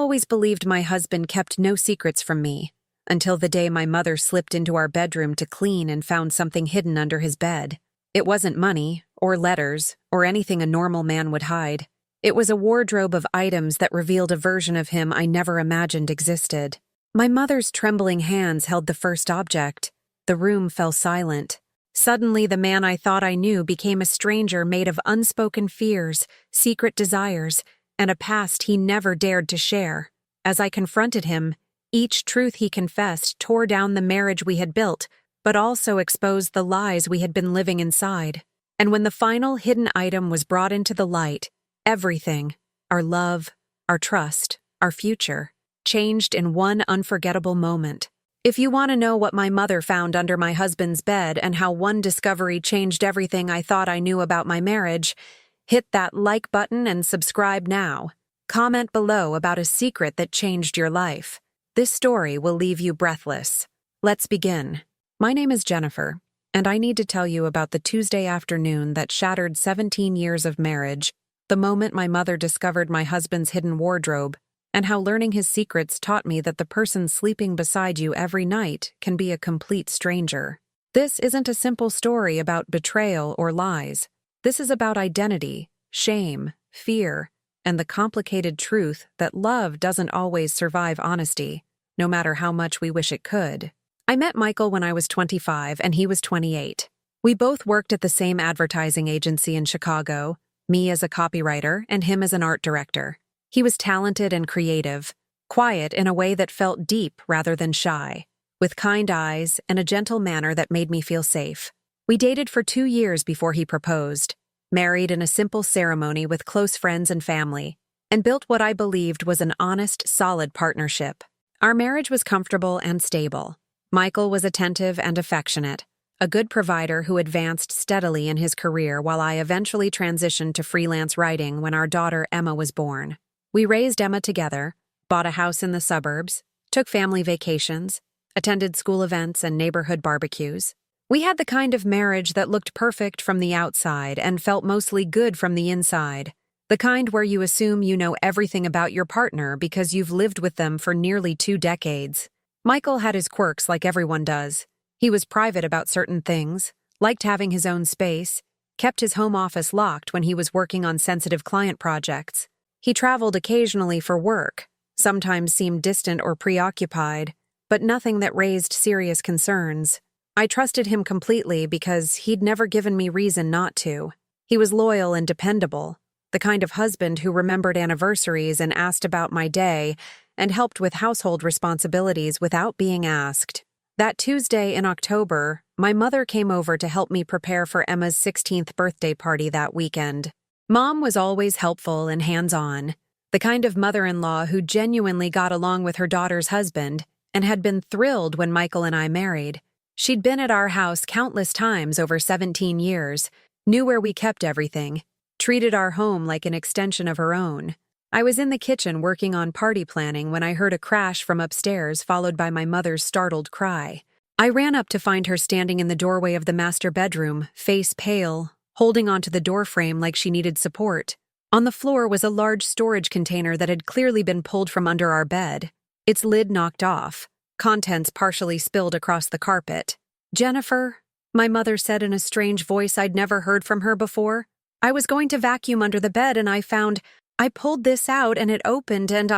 always believed my husband kept no secrets from me, until the day my mother slipped into our bedroom to clean and found something hidden under his bed. It wasn't money, or letters, or anything a normal man would hide. It was a wardrobe of items that revealed a version of him I never imagined existed. My mother's trembling hands held the first object. The room fell silent. Suddenly, the man I thought I knew became a stranger made of unspoken fears, secret desires, and a past he never dared to share. As I confronted him, each truth he confessed tore down the marriage we had built, but also exposed the lies we had been living inside. And when the final hidden item was brought into the light, everything, our love, our trust, our future, changed in one unforgettable moment. If you want to know what my mother found under my husband's bed and how one discovery changed everything I thought I knew about my marriage, hit that like button and subscribe now. Comment below about a secret that changed your life. This story will leave you breathless. Let's begin. My name is Jennifer, and I need to tell you about the Tuesday afternoon that shattered 17 years of marriage, the moment my mother discovered my husband's hidden wardrobe, and how learning his secrets taught me that the person sleeping beside you every night can be a complete stranger. This isn't a simple story about betrayal or lies. This is about identity, shame, fear, and the complicated truth that love doesn't always survive honesty, no matter how much we wish it could. I met Michael when I was 25 and he was 28. We both worked at the same advertising agency in Chicago, me as a copywriter and him as an art director. He was talented and creative, quiet in a way that felt deep rather than shy, with kind eyes and a gentle manner that made me feel safe. We dated for 2 years before he proposed, married in a simple ceremony with close friends and family, and built what I believed was an honest, solid partnership. Our marriage was comfortable and stable. Michael was attentive and affectionate, a good provider who advanced steadily in his career while I eventually transitioned to freelance writing when our daughter Emma was born. We raised Emma together, bought a house in the suburbs, took family vacations, attended school events and neighborhood barbecues. We had the kind of marriage that looked perfect from the outside and felt mostly good from the inside. The kind where you assume you know everything about your partner because you've lived with them for nearly 2 decades. Michael had his quirks like everyone does. He was private about certain things, liked having his own space, kept his home office locked when he was working on sensitive client projects. He traveled occasionally for work, sometimes seemed distant or preoccupied, but nothing that raised serious concerns. I trusted him completely because he'd never given me reason not to. He was loyal and dependable, the kind of husband who remembered anniversaries and asked about my day and helped with household responsibilities without being asked. That Tuesday in October, my mother came over to help me prepare for Emma's 16th birthday party that weekend. Mom was always helpful and hands-on, the kind of mother-in-law who genuinely got along with her daughter's husband and had been thrilled when Michael and I married. She'd been at our house countless times over 17 years, knew where we kept everything, treated our home like an extension of her own. I was in the kitchen working on party planning when I heard a crash from upstairs followed by my mother's startled cry. I ran up to find her standing in the doorway of the master bedroom, face pale, holding onto the doorframe like she needed support. On the floor was a large storage container that had clearly been pulled from under our bed, its lid knocked off, contents partially spilled across the carpet. "Jennifer," my mother said in a strange voice I'd never heard from her before. "I was going to vacuum under the bed and I pulled this out and it opened and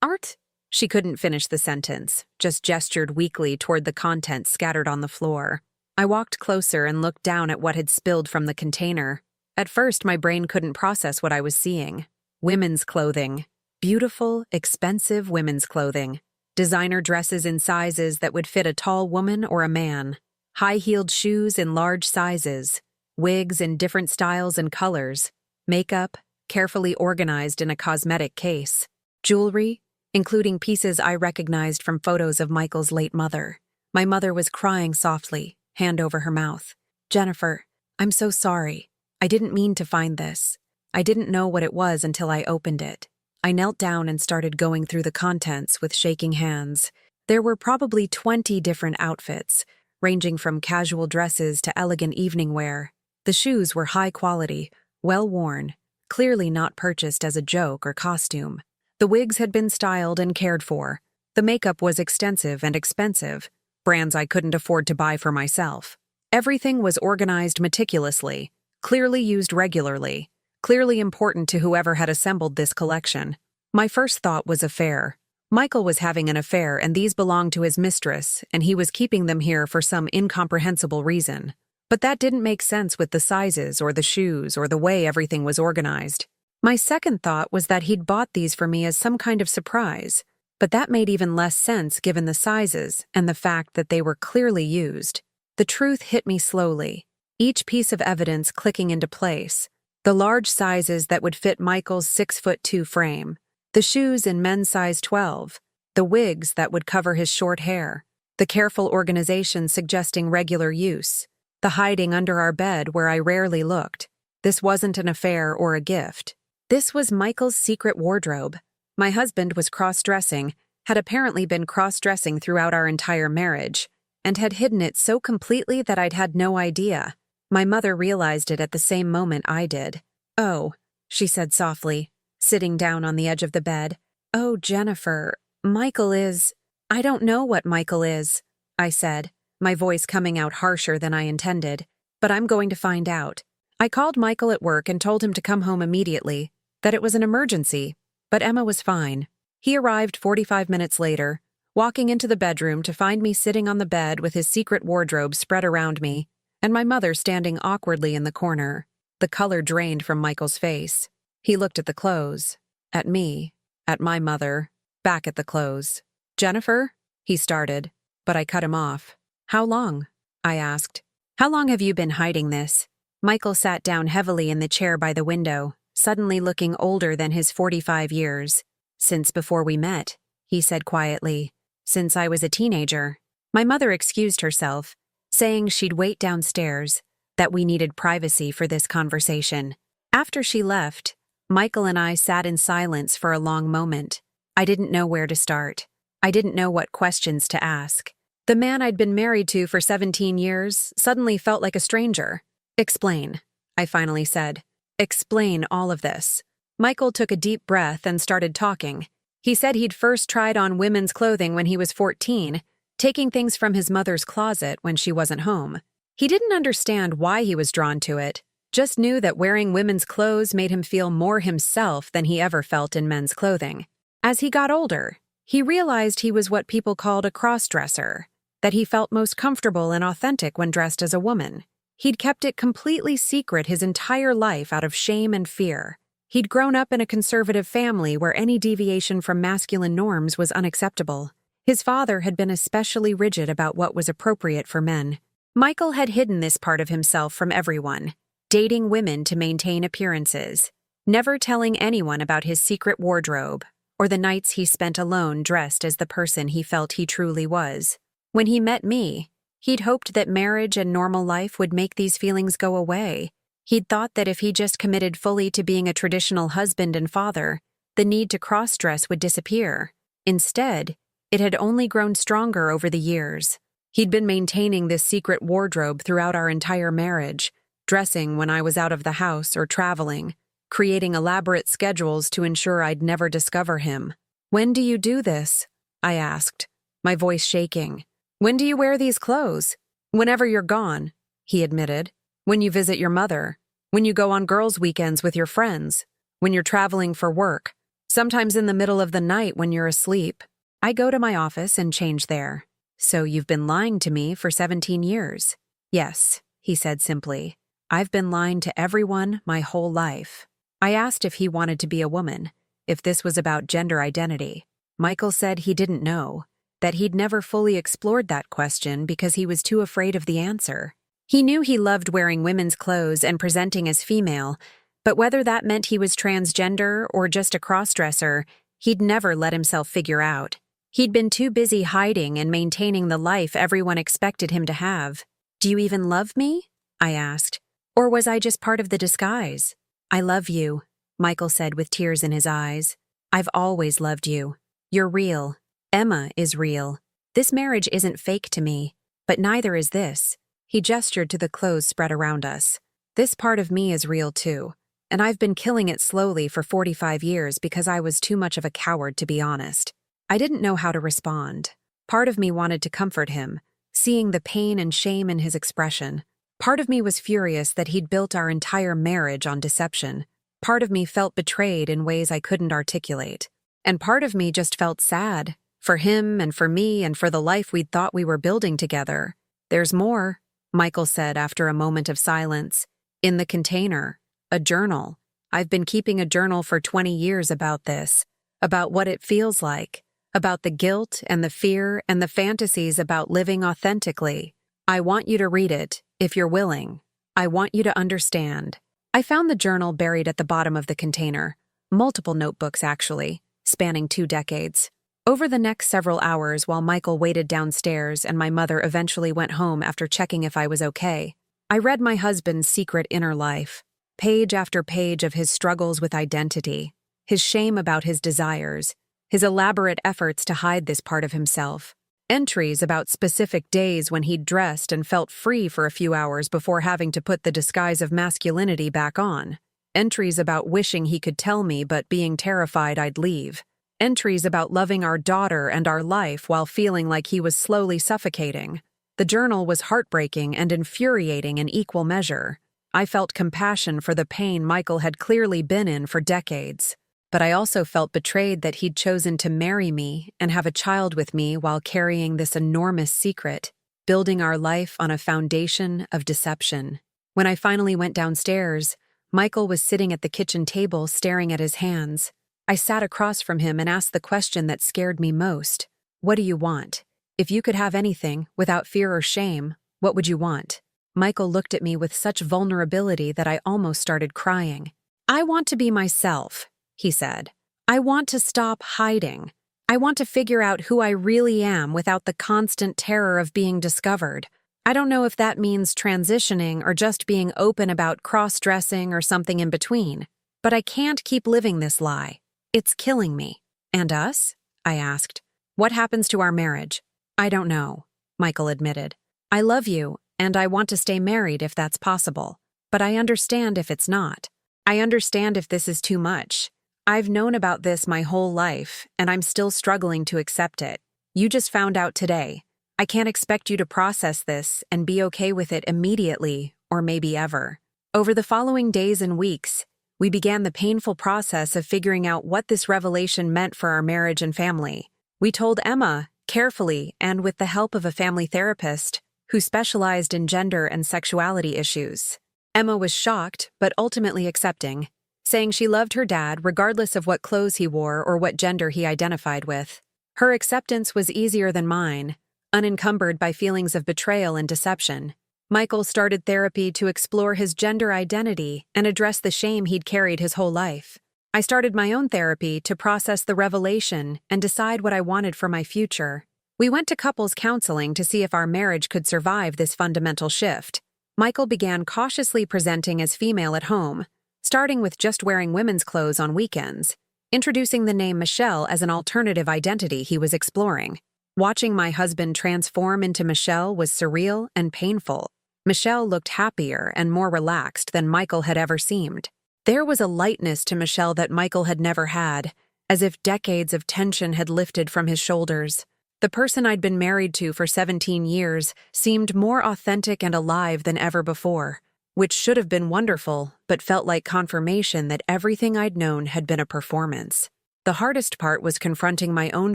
Art?" She couldn't finish the sentence, just gestured weakly toward the contents scattered on the floor. I walked closer and looked down at what had spilled from the container. At first, my brain couldn't process what I was seeing. Women's clothing. Beautiful, expensive women's clothing. Designer dresses in sizes that would fit a tall woman or a man. High-heeled shoes in large sizes. Wigs in different styles and colors. Makeup, carefully organized in a cosmetic case. Jewelry, including pieces I recognized from photos of Michael's late mother. My mother was crying softly, hand over her mouth. "Jennifer, I'm so sorry. I didn't mean to find this. I didn't know what it was until I opened it." I knelt down and started going through the contents with shaking hands. There were probably 20 different outfits, ranging from casual dresses to elegant evening wear. The shoes were high quality, well worn, clearly not purchased as a joke or costume. The wigs had been styled and cared for. The makeup was extensive and expensive, brands I couldn't afford to buy for myself. Everything was organized meticulously, clearly used regularly, clearly important to whoever had assembled this collection. My first thought was affair. Michael was having an affair, and these belonged to his mistress, and he was keeping them here for some incomprehensible reason. But that didn't make sense with the sizes or the shoes or the way everything was organized. My second thought was that he'd bought these for me as some kind of surprise, but that made even less sense given the sizes and the fact that they were clearly used. The truth hit me slowly, each piece of evidence clicking into place. The large sizes that would fit Michael's 6'2" frame, the shoes in men's size 12, the wigs that would cover his short hair, the careful organization suggesting regular use, the hiding under our bed where I rarely looked. This wasn't an affair or a gift. This was Michael's secret wardrobe. My husband was cross-dressing, had apparently been cross-dressing throughout our entire marriage, and had hidden it so completely that I'd had no idea. My mother realized it at the same moment I did. "Oh," she said softly, sitting down on the edge of the bed. "Oh, Jennifer, Michael is—" "I don't know what Michael is," I said, my voice coming out harsher than I intended, "but I'm going to find out." I called Michael at work and told him to come home immediately, that it was an emergency, but Emma was fine. He arrived 45 minutes later, walking into the bedroom to find me sitting on the bed with his secret wardrobe spread around me, and my mother standing awkwardly in the corner. The color drained from Michael's face. He looked at the clothes, at me, at my mother, back at the clothes. "Jennifer?" he started, but I cut him off. "How long?" I asked. "How long have you been hiding this?" Michael sat down heavily in the chair by the window, suddenly looking older than his 45 years. "Since before we met," he said quietly. "Since I was a teenager." My mother excused herself, saying she'd wait downstairs, that we needed privacy for this conversation. After she left, Michael and I sat in silence for a long moment. I didn't know where to start. I didn't know what questions to ask. The man I'd been married to for 17 years suddenly felt like a stranger. "Explain," I finally said. "Explain all of this." Michael took a deep breath and started talking. He said he'd first tried on women's clothing when he was 14, taking things from his mother's closet when she wasn't home. He didn't understand why he was drawn to it, just knew that wearing women's clothes made him feel more himself than he ever felt in men's clothing. As he got older, he realized he was what people called a cross-dresser, that he felt most comfortable and authentic when dressed as a woman. He'd kept it completely secret his entire life out of shame and fear. He'd grown up in a conservative family where any deviation from masculine norms was unacceptable. His father had been especially rigid about what was appropriate for men. Michael had hidden this part of himself from everyone, dating women to maintain appearances, never telling anyone about his secret wardrobe or the nights he spent alone dressed as the person he felt he truly was. When he met me, he'd hoped that marriage and normal life would make these feelings go away. He'd thought that if he just committed fully to being a traditional husband and father, the need to cross-dress would disappear. Instead, it had only grown stronger over the years. He'd been maintaining this secret wardrobe throughout our entire marriage, dressing when I was out of the house or traveling, creating elaborate schedules to ensure I'd never discover him. "When do you do this?" I asked, my voice shaking. "When do you wear these clothes?" "Whenever you're gone," he admitted. "When you visit your mother. When you go on girls' weekends with your friends. When you're traveling for work. Sometimes in the middle of the night when you're asleep. I go to my office and change there." "So you've been lying to me for 17 years. "Yes," he said simply. "I've been lying to everyone my whole life." I asked if he wanted to be a woman, if this was about gender identity. Michael said he didn't know, that he'd never fully explored that question because he was too afraid of the answer. He knew he loved wearing women's clothes and presenting as female, but whether that meant he was transgender or just a crossdresser, he'd never let himself figure out. He'd been too busy hiding and maintaining the life everyone expected him to have. "Do you even love me?" I asked. "Or was I just part of the disguise?" "I love you," Michael said with tears in his eyes. "I've always loved you. You're real. Emma is real. This marriage isn't fake to me, but neither is this." He gestured to the clothes spread around us. "This part of me is real too. and I've been killing it slowly for 45 years because I was too much of a coward to be honest. I didn't know how to respond. Part of me wanted to comfort him, seeing the pain and shame in his expression. Part of me was furious that he'd built our entire marriage on deception. Part of me felt betrayed in ways I couldn't articulate. And part of me just felt sad, for him and for me and for the life we'd thought we were building together. "There's more," Michael said after a moment of silence. "In the container. A journal. I've been keeping a journal for 20 years about this, about what it feels like, about the guilt and the fear and the fantasies about living authentically. I want you to read it, if you're willing. I want you to understand." I found the journal buried at the bottom of the container. Multiple notebooks, actually, spanning 2 decades. Over the next several hours, while Michael waited downstairs and my mother eventually went home after checking if I was okay, I read my husband's secret inner life. Page after page of his struggles with identity, his shame about his desires, his elaborate efforts to hide this part of himself. Entries about specific days when he'd dressed and felt free for a few hours before having to put the disguise of masculinity back on. Entries about wishing he could tell me but being terrified I'd leave. Entries about loving our daughter and our life while feeling like he was slowly suffocating. The journal was heartbreaking and infuriating in equal measure. I felt compassion for the pain Michael had clearly been in for decades. But I also felt betrayed that he'd chosen to marry me and have a child with me while carrying this enormous secret, building our life on a foundation of deception. When I finally went downstairs, Michael was sitting at the kitchen table staring at his hands. I sat across from him and asked the question that scared me most. "What do you want? If you could have anything, without fear or shame, what would you want?" Michael looked at me with such vulnerability that I almost started crying. "I want to be myself," he said. "I want to stop hiding. I want to figure out who I really am without the constant terror of being discovered. I don't know if that means transitioning or just being open about cross-dressing or something in between. But I can't keep living this lie. It's killing me." "And us?" I asked. "What happens to our marriage?" "I don't know," Michael admitted. "I love you, and I want to stay married if that's possible. But I understand if it's not. I understand if this is too much. I've known about this my whole life, and I'm still struggling to accept it. You just found out today. I can't expect you to process this and be okay with it immediately, or maybe ever." Over the following days and weeks, we began the painful process of figuring out what this revelation meant for our marriage and family. We told Emma, carefully and with the help of a family therapist who specialized in gender and sexuality issues. Emma was shocked, but ultimately accepting, saying she loved her dad regardless of what clothes he wore or what gender he identified with. Her acceptance was easier than mine, unencumbered by feelings of betrayal and deception. Michael started therapy to explore his gender identity and address the shame he'd carried his whole life. I started my own therapy to process the revelation and decide what I wanted for my future. We went to couples counseling to see if our marriage could survive this fundamental shift. Michael began cautiously presenting as female at home, starting with just wearing women's clothes on weekends, introducing the name Michelle as an alternative identity he was exploring. Watching my husband transform into Michelle was surreal and painful. Michelle looked happier and more relaxed than Michael had ever seemed. There was a lightness to Michelle that Michael had never had, as if decades of tension had lifted from his shoulders. The person I'd been married to for 17 years seemed more authentic and alive than ever before, which should have been wonderful, but felt like confirmation that everything I'd known had been a performance. The hardest part was confronting my own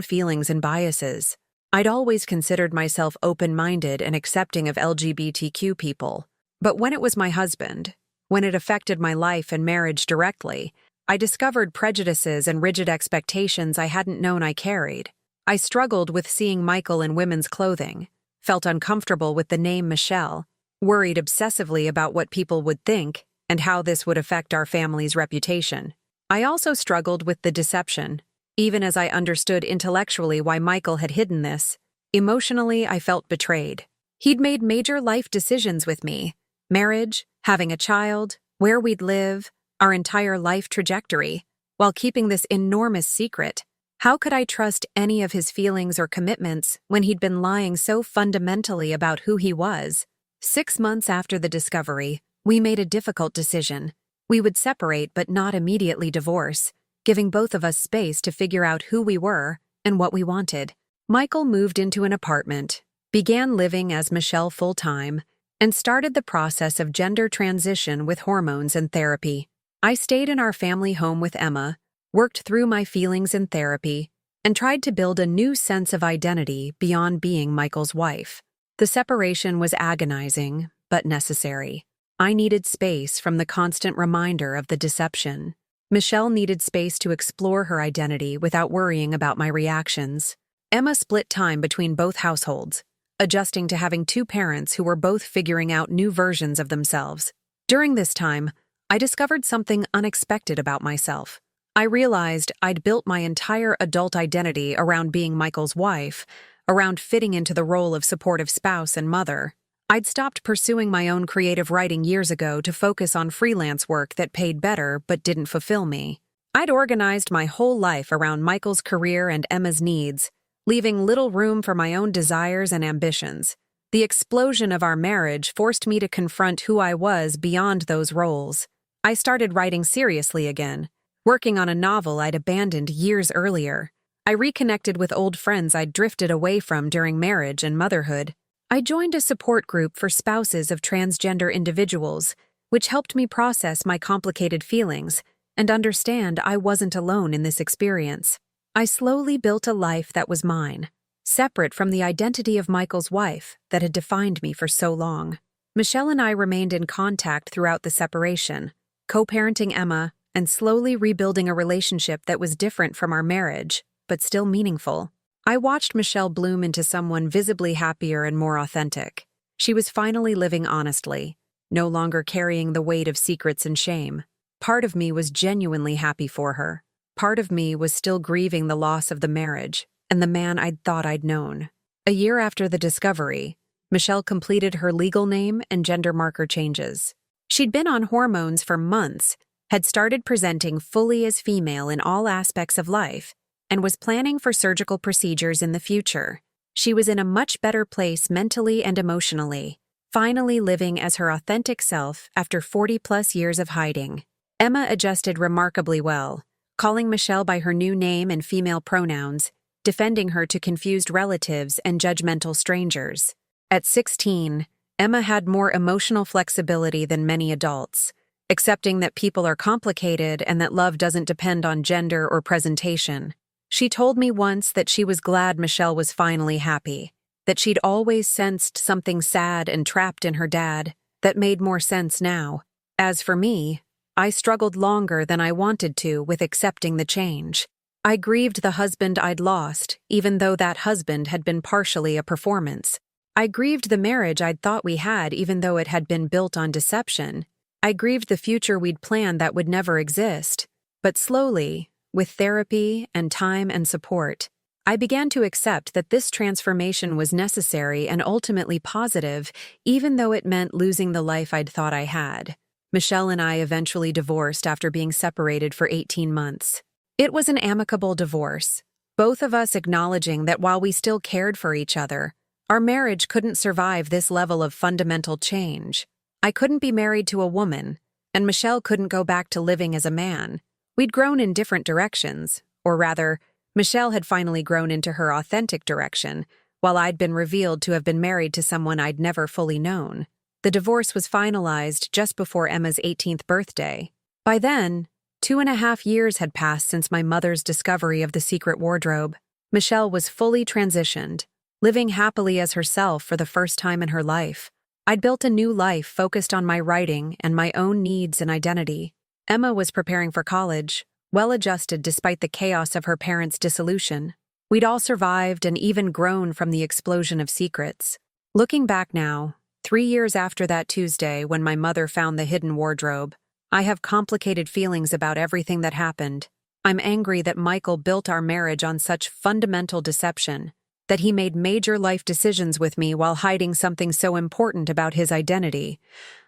feelings and biases. I'd always considered myself open-minded and accepting of LGBTQ people, but when it was my husband, when it affected my life and marriage directly, I discovered prejudices and rigid expectations I hadn't known I carried. I struggled with seeing Michael in women's clothing, felt uncomfortable with the name Michelle, worried obsessively about what people would think and how this would affect our family's reputation. I also struggled with the deception. Even as I understood intellectually why Michael had hidden this, emotionally I felt betrayed. He'd made major life decisions with me: marriage, having a child, where we'd live, our entire life trajectory, while keeping this enormous secret. How could I trust any of his feelings or commitments when he'd been lying so fundamentally about who he was? 6 months after the discovery, we made a difficult decision. We would separate but not immediately divorce, giving both of us space to figure out who we were and what we wanted. Michael moved into an apartment, began living as Michelle full-time, and started the process of gender transition with hormones and therapy. I stayed in our family home with Emma, worked through my feelings in therapy, and tried to build a new sense of identity beyond being Michael's wife. The separation was agonizing, but necessary. I needed space from the constant reminder of the deception. Michelle needed space to explore her identity without worrying about my reactions. Emma split time between both households, adjusting to having two parents who were both figuring out new versions of themselves. During this time, I discovered something unexpected about myself. I realized I'd built my entire adult identity around being Michael's wife, around fitting into the role of supportive spouse and mother. I'd stopped pursuing my own creative writing years ago to focus on freelance work that paid better but didn't fulfill me. I'd organized my whole life around Michael's career and Emma's needs, leaving little room for my own desires and ambitions. The explosion of our marriage forced me to confront who I was beyond those roles. I started writing seriously again, working on a novel I'd abandoned years earlier. I reconnected with old friends I'd drifted away from during marriage and motherhood. I joined a support group for spouses of transgender individuals, which helped me process my complicated feelings and understand I wasn't alone in this experience. I slowly built a life that was mine, separate from the identity of Michael's wife that had defined me for so long. Michelle and I remained in contact throughout the separation, co-parenting Emma and slowly rebuilding a relationship that was different from our marriage, but still meaningful. I watched Michelle bloom into someone visibly happier and more authentic. She was finally living honestly, no longer carrying the weight of secrets and shame. Part of me was genuinely happy for her. Part of me was still grieving the loss of the marriage and the man I'd thought I'd known. A year after the discovery, Michelle completed her legal name and gender marker changes. She'd been on hormones for months, had started presenting fully as female in all aspects of life, and was planning for surgical procedures in the future. She was in a much better place mentally and emotionally, finally living as her authentic self after 40-plus years of hiding. Emma adjusted remarkably well, calling Michelle by her new name and female pronouns, defending her to confused relatives and judgmental strangers. At 16, Emma had more emotional flexibility than many adults, accepting that people are complicated and that love doesn't depend on gender or presentation. She told me once that she was glad Michelle was finally happy, that she'd always sensed something sad and trapped in her dad that made more sense now. As for me, I struggled longer than I wanted to with accepting the change. I grieved the husband I'd lost, even though that husband had been partially a performance. I grieved the marriage I'd thought we had, even though it had been built on deception. I grieved the future we'd planned that would never exist. But slowly, with therapy and time and support, I began to accept that this transformation was necessary and ultimately positive, even though it meant losing the life I'd thought I had. Michelle and I eventually divorced after being separated for 18 months. It was an amicable divorce, both of us acknowledging that while we still cared for each other, our marriage couldn't survive this level of fundamental change. I couldn't be married to a woman, and Michelle couldn't go back to living as a man. We'd grown in different directions, or rather, Michelle had finally grown into her authentic direction, while I'd been revealed to have been married to someone I'd never fully known. The divorce was finalized just before Emma's 18th birthday. By then, 2.5 years had passed since my mother's discovery of the secret wardrobe. Michelle was fully transitioned, living happily as herself for the first time in her life. I'd built a new life focused on my writing and my own needs and identity. Emma was preparing for college, well-adjusted despite the chaos of her parents' dissolution. We'd all survived and even grown from the explosion of secrets. Looking back now, 3 years after that Tuesday when my mother found the hidden wardrobe, I have complicated feelings about everything that happened. I'm angry that Michael built our marriage on such fundamental deception, that he made major life decisions with me while hiding something so important about his identity.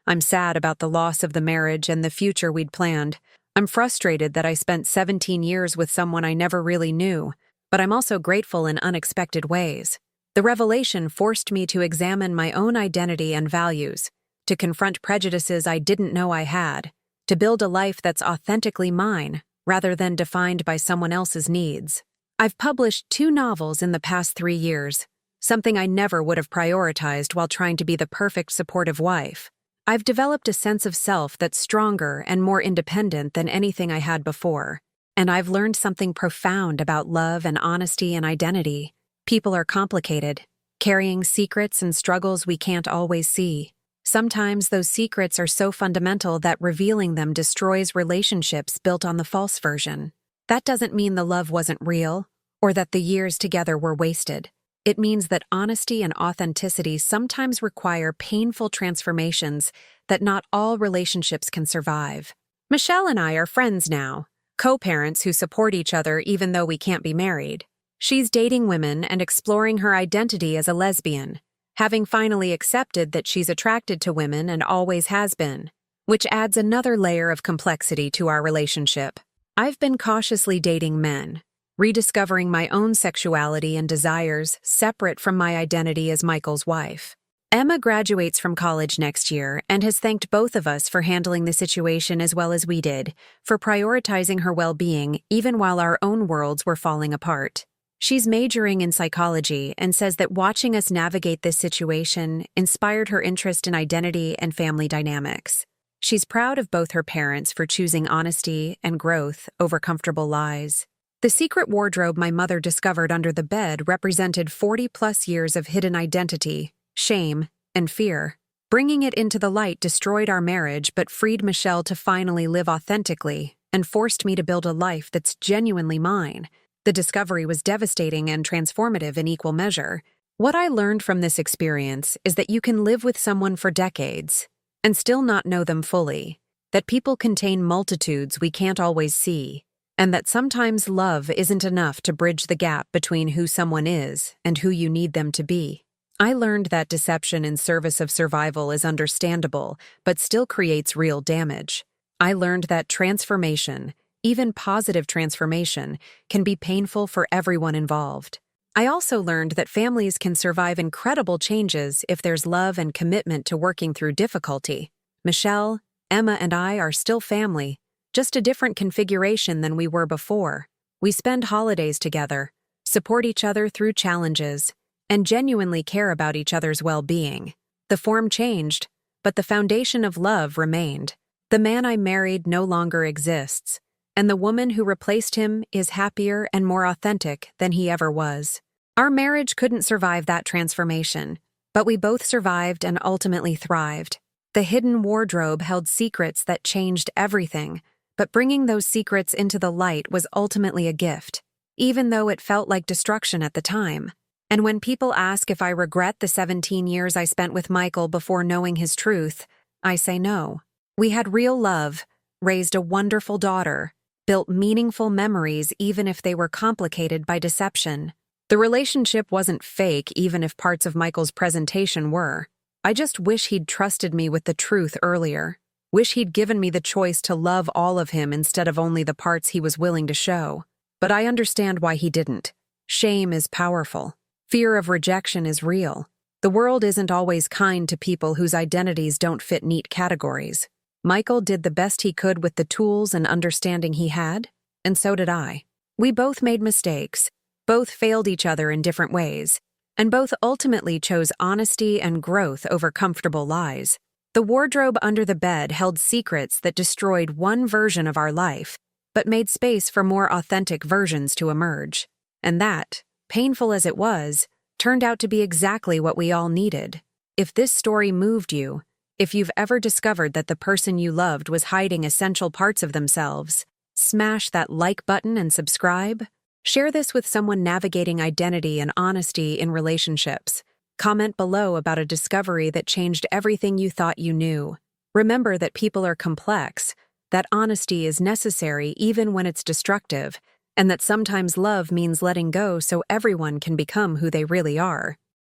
I'm sad about the loss of the marriage and the future we'd planned. I'm frustrated that I spent 17 years with someone I never really knew, but I'm also grateful in unexpected ways. The revelation forced me to examine my own identity and values, to confront prejudices I didn't know I had, to build a life that's authentically mine, rather than defined by someone else's needs. I've published 2 novels in the past 3 years, something I never would have prioritized while trying to be the perfect supportive wife. I've developed a sense of self that's stronger and more independent than anything I had before. And I've learned something profound about love and honesty and identity. People are complicated, carrying secrets and struggles we can't always see. Sometimes those secrets are so fundamental that revealing them destroys relationships built on the false version. That doesn't mean the love wasn't real, or that the years together were wasted. It means that honesty and authenticity sometimes require painful transformations that not all relationships can survive. Michelle and I are friends now, co-parents who support each other even though we can't be married. She's dating women and exploring her identity as a lesbian, having finally accepted that she's attracted to women and always has been, which adds another layer of complexity to our relationship. I've been cautiously dating men, rediscovering my own sexuality and desires separate from my identity as Michael's wife. Emma graduates from college next year and has thanked both of us for handling the situation as well as we did, for prioritizing her well-being even while our own worlds were falling apart. She's majoring in psychology and says that watching us navigate this situation inspired her interest in identity and family dynamics. She's proud of both her parents for choosing honesty and growth over comfortable lies. The secret wardrobe my mother discovered under the bed represented 40-plus years of hidden identity, shame, and fear. Bringing it into the light destroyed our marriage but freed Michelle to finally live authentically and forced me to build a life that's genuinely mine. The discovery was devastating and transformative in equal measure. What I learned from this experience is that you can live with someone for decades and still not know them fully, that people contain multitudes we can't always see, and that sometimes love isn't enough to bridge the gap between who someone is and who you need them to be. I learned that deception in service of survival is understandable, but still creates real damage. I learned that transformation, even positive transformation, can be painful for everyone involved. I also learned that families can survive incredible changes if there's love and commitment to working through difficulty. Michelle, Emma, and I are still family, just a different configuration than we were before. We spend holidays together, support each other through challenges, and genuinely care about each other's well-being. The form changed, but the foundation of love remained. The man I married no longer exists, and the woman who replaced him is happier and more authentic than he ever was. Our marriage couldn't survive that transformation, but we both survived and ultimately thrived. The hidden wardrobe held secrets that changed everything, but bringing those secrets into the light was ultimately a gift, even though it felt like destruction at the time. And when people ask if I regret the 17 years I spent with Michael before knowing his truth, I say no. We had real love, raised a wonderful daughter, built meaningful memories even if they were complicated by deception. The relationship wasn't fake even if parts of Michael's presentation were. I just wish he'd trusted me with the truth earlier. Wish he'd given me the choice to love all of him instead of only the parts he was willing to show. But I understand why he didn't. Shame is powerful. Fear of rejection is real. The world isn't always kind to people whose identities don't fit neat categories. Michael did the best he could with the tools and understanding he had, and so did I. We both made mistakes, both failed each other in different ways, and both ultimately chose honesty and growth over comfortable lies. The wardrobe under the bed held secrets that destroyed one version of our life, but made space for more authentic versions to emerge. And that, painful as it was, turned out to be exactly what we all needed. If this story moved you, if you've ever discovered that the person you loved was hiding essential parts of themselves, smash that like button and subscribe. Share this with someone navigating identity and honesty in relationships. Comment below about a discovery that changed everything you thought you knew. Remember that people are complex, that honesty is necessary even when it's destructive, and that sometimes love means letting go so everyone can become who they really are.